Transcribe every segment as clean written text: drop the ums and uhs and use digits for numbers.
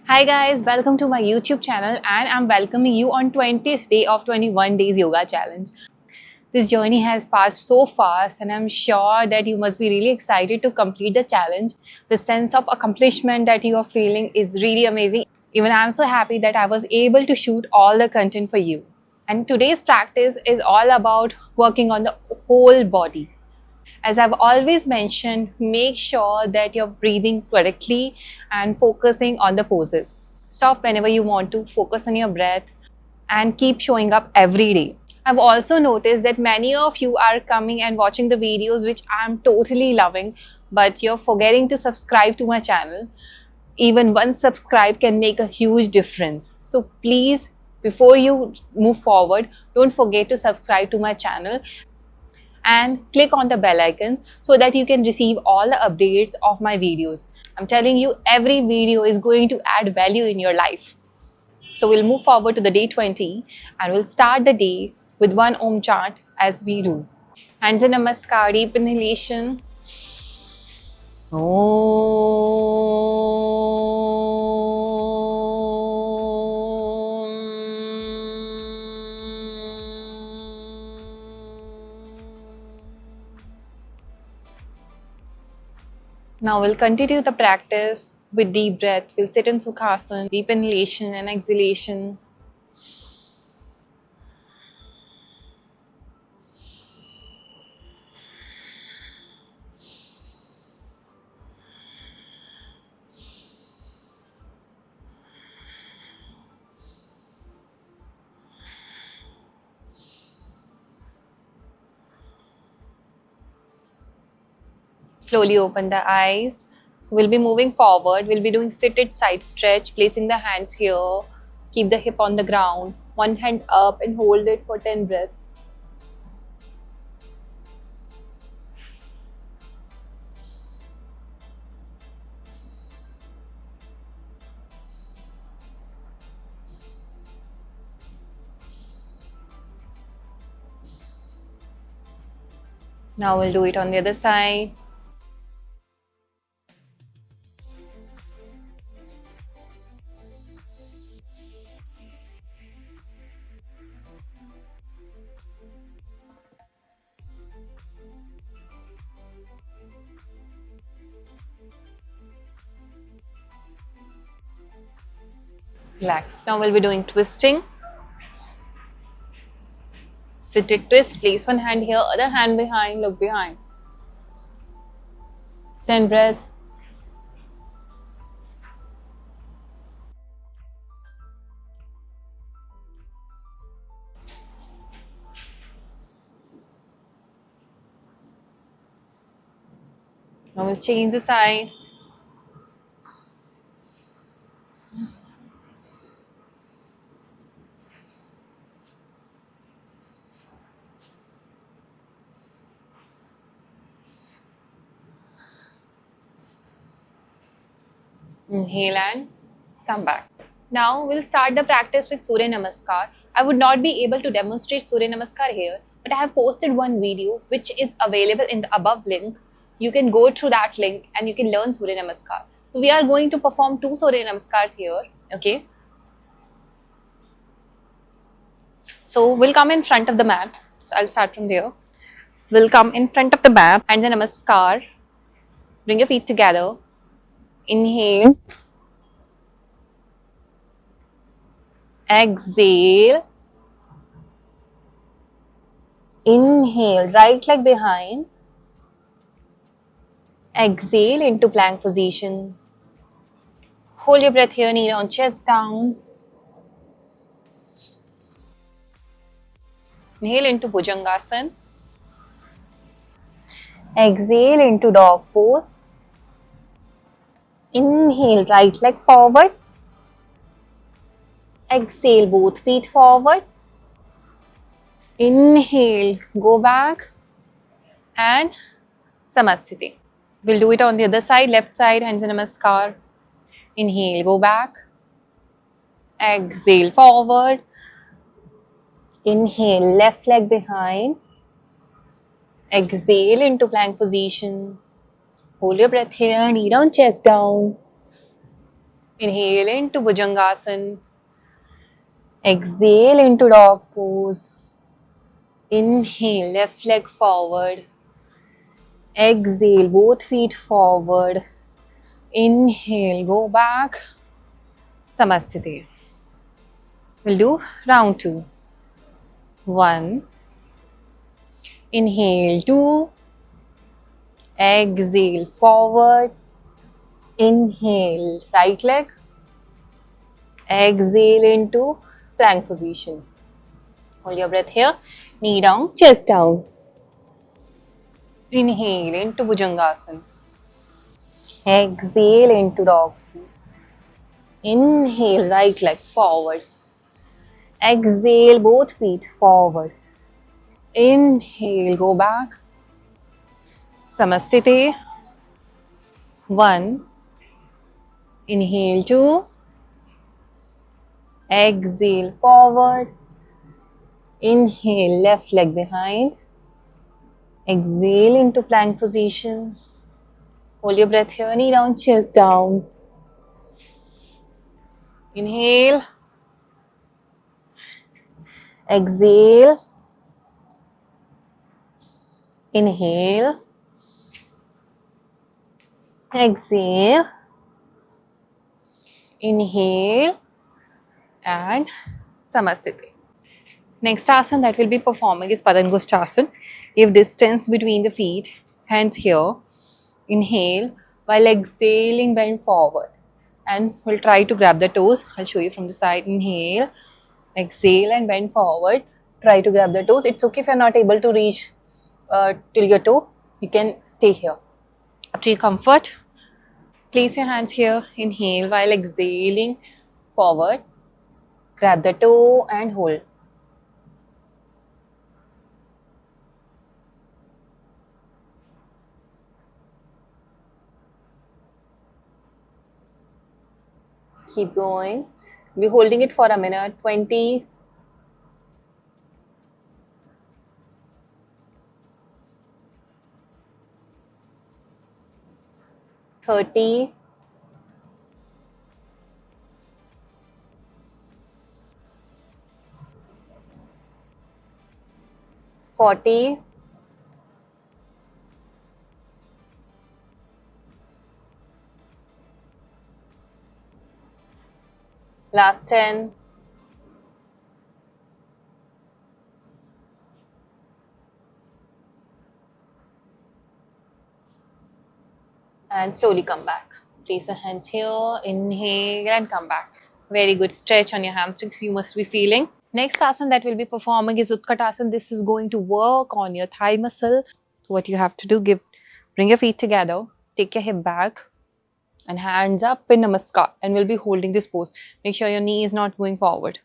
Hi guys, welcome to my YouTube channel and I'm welcoming you on 20th day of 21 days yoga challenge. This journey has passed so fast and I'm sure that you must be really excited to complete the challenge. The sense of accomplishment that you are feeling is really amazing. Even I'm so happy that I was able to shoot all the content for you. And today's practice is all about working on the whole body. As I've always mentioned, make sure that you're breathing correctly and focusing on the poses. Stop whenever you want to, focus on your breath, and keep showing up every day. I've also noticed that many of you are coming and watching the videos, which I'm totally loving, but you're forgetting to subscribe to my channel. Even one subscribe can make a huge difference. So please, before you move forward, don't forget to subscribe to my channel and click on the bell icon so that you can receive all the updates of my videos. I'm telling you, every video is going to add value in your life. So we'll move forward to the day 20 and we'll start the day with one Om chant as we do. Hands in Namaskar, deep inhalation. Now we'll continue the practice with deep breath. We'll sit in Sukhasana, deep inhalation and exhalation. Slowly open the eyes. So we'll be moving forward. We'll be doing seated side stretch, placing the hands here. Keep the hip on the ground. One hand up and hold it for 10 breaths. Now we'll do it on the other side. Relax. Now we'll be doing twisting. Seated twist. Place one hand here, other hand behind. Look behind. 10 breaths. Now we'll change the side. Inhale and come back. Now we'll start the practice with Surya Namaskar. I would not be able to demonstrate Surya Namaskar here, but I have posted one video which is available in the above link. You can go through that link and you can learn Surya Namaskar. So we are going to perform 2 Surya Namaskars here. Okay. So we'll come in front of the mat. So I'll start from there. We'll come in front of the mat and the Namaskar. Bring your feet together. Inhale. Exhale. Inhale, right leg behind. Exhale into plank position. Hold your breath here, knee down, chest down. Inhale into Bhujangasana. Exhale into dog pose. Inhale, right leg forward. Exhale, both feet forward. Inhale, go back and Samasthiti. We'll do it on the other side, left side, hands in Namaskar. Inhale, go back. Exhale, forward. Inhale, left leg behind. Exhale into plank position. Hold your breath here, knee down, chest down. Inhale into Bhujangasana. Exhale into dog pose. Inhale, left leg forward. Exhale, both feet forward. Inhale, go back. Samasthiti. We'll do round 2. 1. Inhale, 2. Exhale, forward. Inhale, right leg. Exhale into plank position. Hold your breath here. Knee down, chest down. Inhale into Bhujangasana. Exhale into dog pose. Inhale, right leg forward. Exhale, both feet forward. Inhale, go back. Samasthiti. 1. Inhale, 2. Exhale, forward. Inhale, left leg behind. Exhale into plank position. Hold your breath here, knee down, chest down. Inhale. Exhale. Inhale. Exhale. Inhale. And Samasthiti. Next asana that we'll be performing is Padangusthasana. Give distance between the feet, hands here. Inhale while exhaling, bend forward. And we'll try to grab the toes. I'll show you from the side. Inhale, exhale and bend forward. Try to grab the toes. It's okay if you're not able to reach till your toe. You can stay here. Up to your comfort. Place your hands here. Inhale while exhaling forward. Grab the toe and hold. Keep going. Be holding it for a minute. 20. 30. 40. 10. And slowly come back. Place your hands here. Inhale and come back. Very good stretch on your hamstrings you must be feeling. Next asana that we'll be performing is Utkatasana. This is going to work on your thigh muscle. What you have to do, bring your feet together, take your hip back and hands up in Namaskar, and we'll be holding this pose. Make sure your knee is not going forward.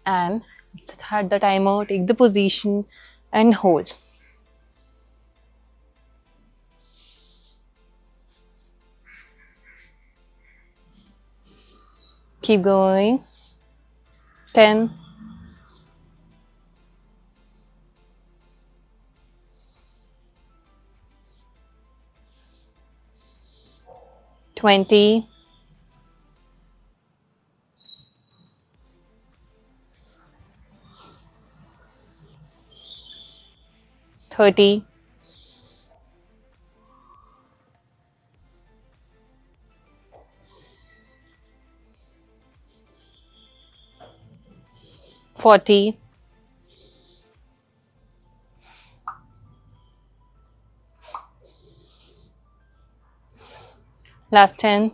And start the timer, take the position and hold. Keep going. 10. 20. 30. 40. 10.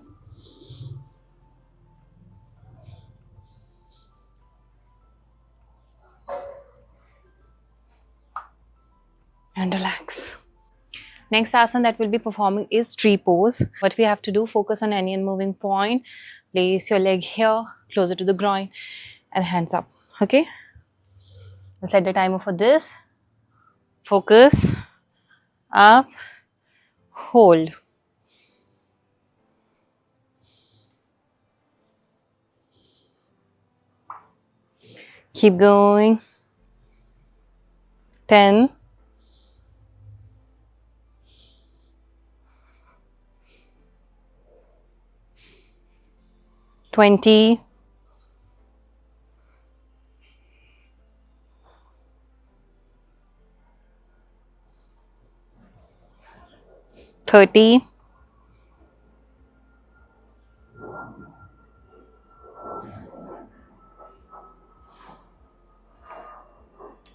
And relax. Next asana that we'll be performing is tree pose. What we have to do, focus on any unmoving point. Place your leg here, closer to the groin and hands up. Okay? I'll set the timer for this. Focus. Up. Hold. Keep going. 10. 20, 30,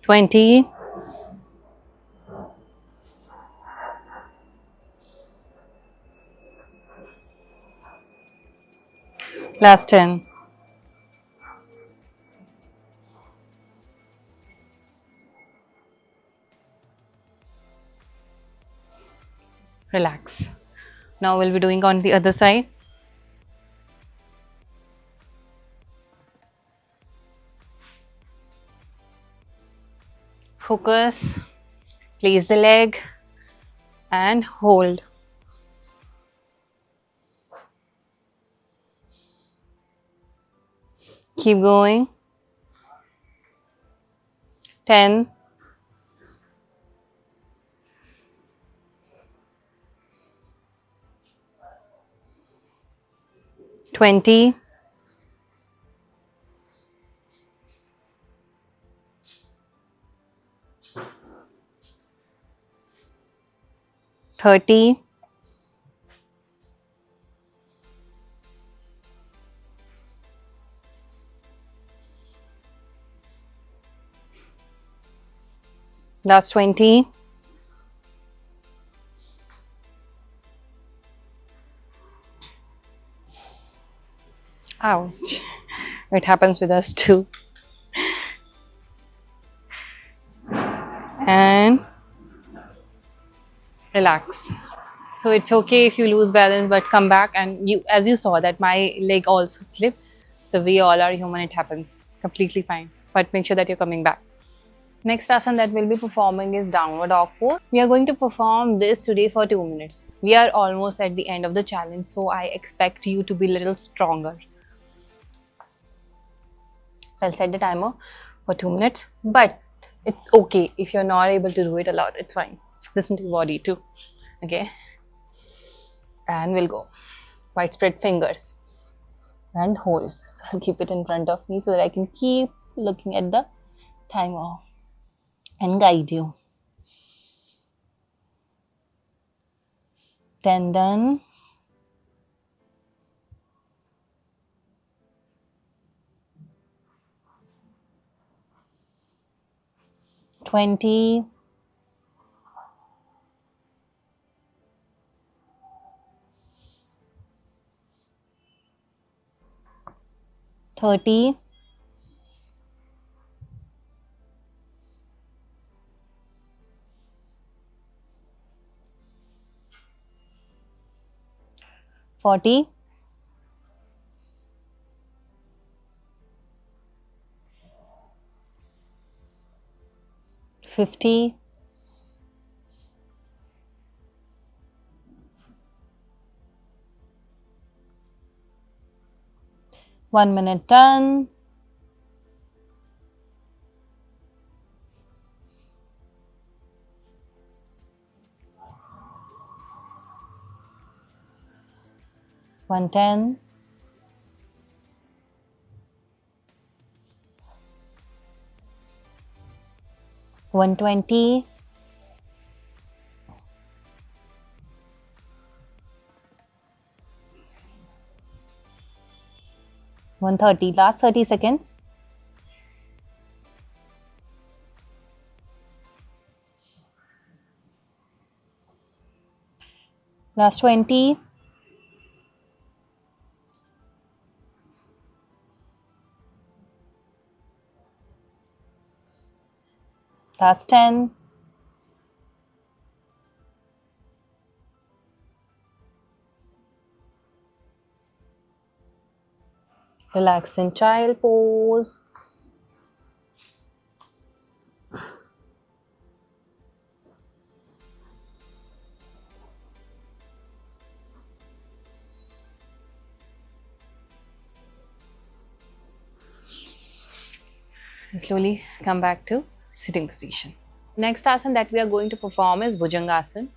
20, last 10. Relax. Now we'll be doing on the other side. Focus, place the leg and hold. Keep going. 10, 20, 30, 20, ouch, it happens with us too, and relax. So it's okay if you lose balance, but come back, and you, as you saw that my leg also slipped, so we all are human, it happens, completely fine, but make sure that you're coming back. Next asana that we'll be performing is downward dog pose. We are going to perform this today for 2 minutes. We are almost at the end of the challenge, so I expect you to be a little stronger. So I'll set the timer for 2 minutes, but it's okay if you're not able to do it a lot, it's fine. Listen to your body too, okay? And we'll go. Widespread fingers and hold. So I'll keep it in front of me so that I can keep looking at the timer and guide you. 10 done. 20, 30, 40, 50, 1 minute done. One 10, 120, 130. Last 30 seconds. Last 20. Last 10. Relax in child pose. And slowly come back to sitting position. Next asana that we are going to perform is Bhujangasana.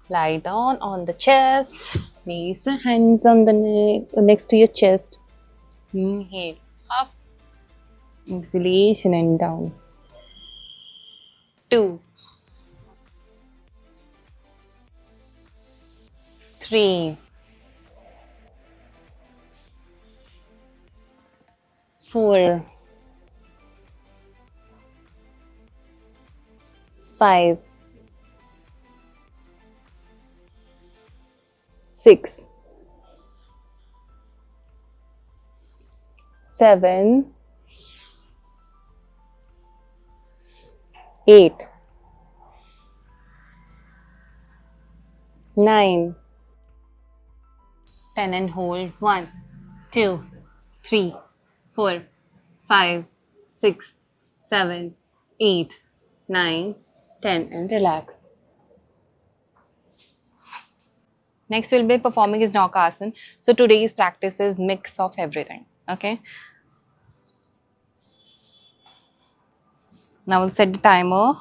Lie down on the chest, knees and hands on the next to your chest. Inhale, up. Exhalation and down. 2, 3, 4, 5, 6, 7, 8, 9, 10 and hold. 1, 2, 3, 4, 5, 6, 7, 8, 9, 10 and relax. Next we'll be performing is Naukasana. So today's practice is mix of everything. Okay. Now we'll set the timer.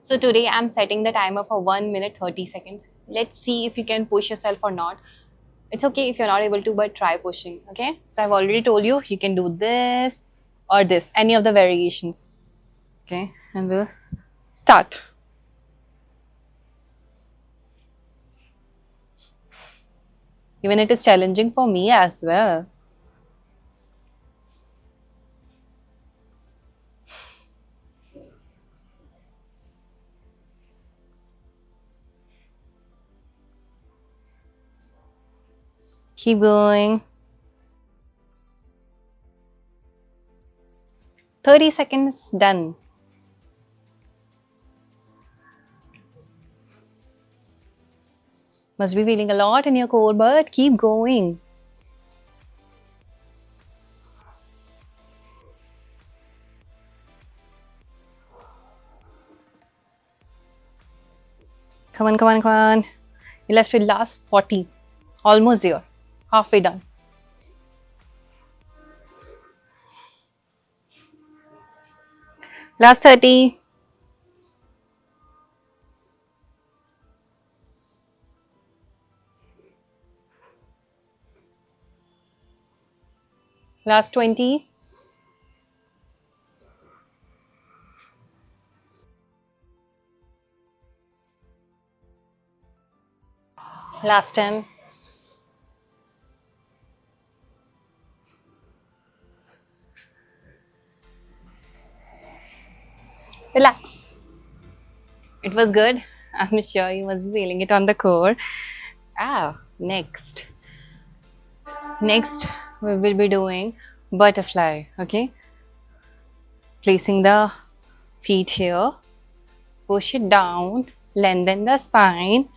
So today I'm setting the timer for 1 minute 30 seconds. Let's see if you can push yourself or not. It's okay if you're not able to, but try pushing. Okay. So I've already told you can do this or this, any of the variations. Okay. And we'll start. Even it is challenging for me as well. Keep going. 30 seconds done. Must be feeling a lot in your core, but keep going. Come on, come on, come on. You're left with last 40. Almost there. Halfway done. Last 30. Last 20. Last 10. Relax. It was good. I'm sure you must be feeling it on the core. Next. Next, we will be doing butterfly. Okay. Placing the feet here. Push it down. Lengthen the spine.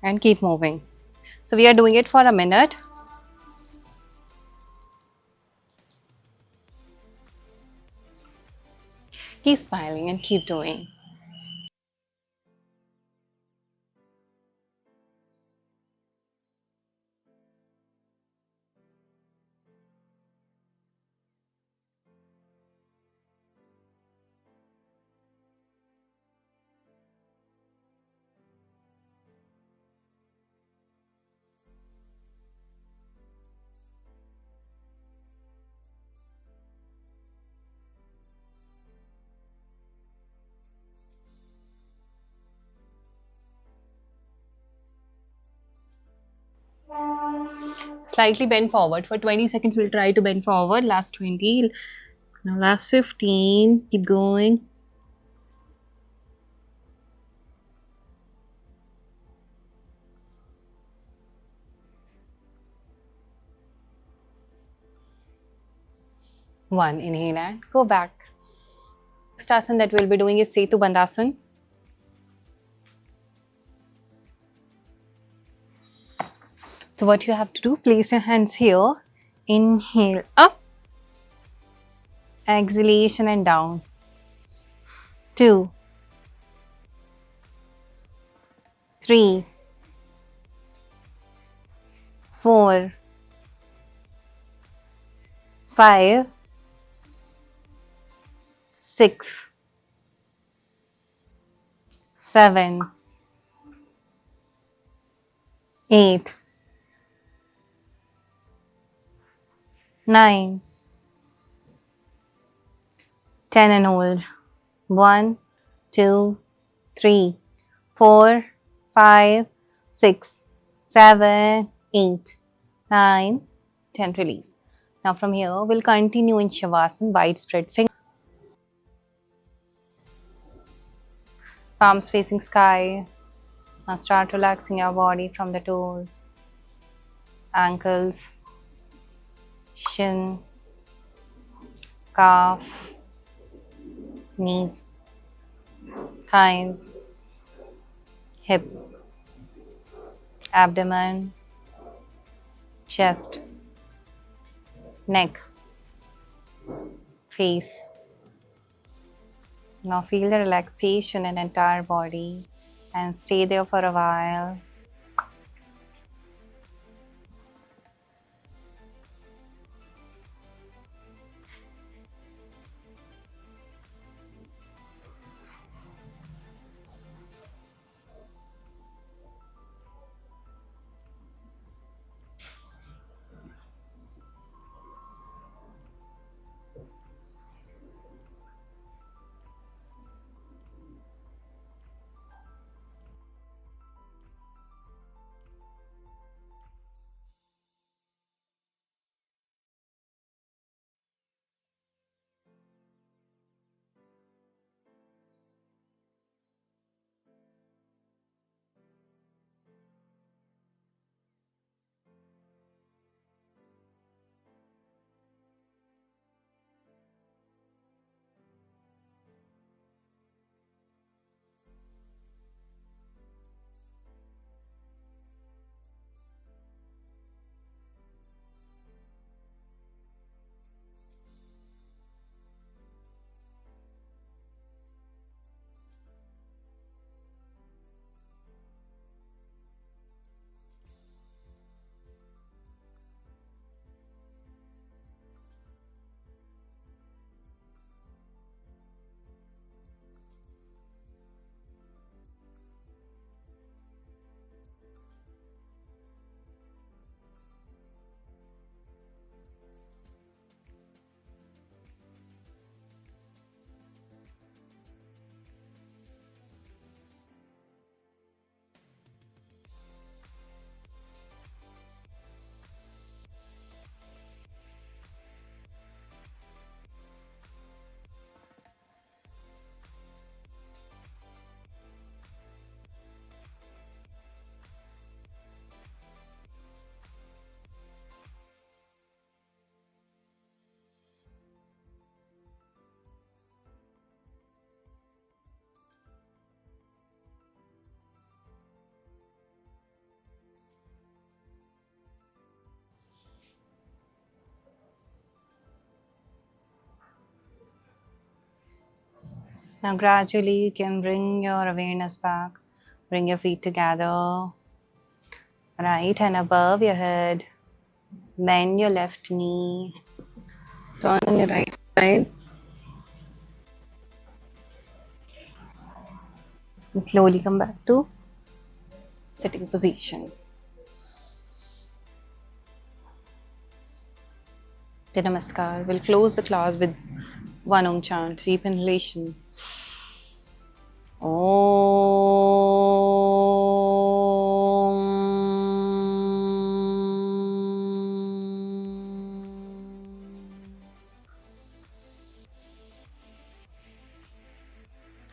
And keep moving. So we are doing it for a minute. Keep smiling and keep doing. Slightly bend forward. For 20 seconds, we'll try to bend forward. Last 20. Now last 15. Keep going. One. Inhale and go back. Next asana that we'll be doing is Setu Bandhasan. So what you have to do, place your hands here. Inhale up. Exhalation and down. 2, 3, 4, 5, 6, 7, 8, 9, 10 and hold. 1, 2, 3, 4, 5, 6, 7, 8, 9, 10. Release. Now from here, we'll continue in Shavasana, wide spread fingers. Palms facing sky. Now start relaxing your body from the toes, ankles, shin, calf, knees, thighs, hip, abdomen, chest, neck, face. Now feel the relaxation in entire body and stay there for a while. Now gradually you can bring your awareness back. Bring your feet together. Right hand above your head. Bend your left knee. Turn on your right side. And slowly come back to sitting position. Then Namaskar. We'll close the class with one Om chant. Deep inhalation.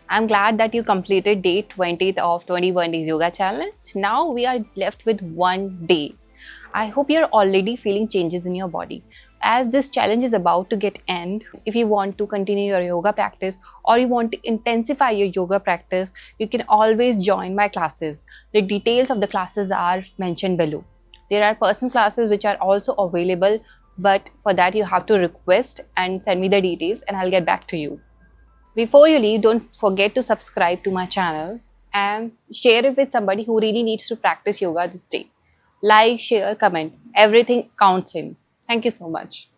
I'm glad that you completed day 20th of 21 Days Yoga Challenge. Now we are left with one day. I hope you're already feeling changes in your body. As this challenge is about to get end, if you want to continue your yoga practice or you want to intensify your yoga practice, you can always join my classes. The details of the classes are mentioned below. There are personal classes which are also available, but for that you have to request and send me the details and I'll get back to you. Before you leave, don't forget to subscribe to my channel and share it with somebody who really needs to practice yoga this day. Like, share, comment. Everything counts in. Thank you so much.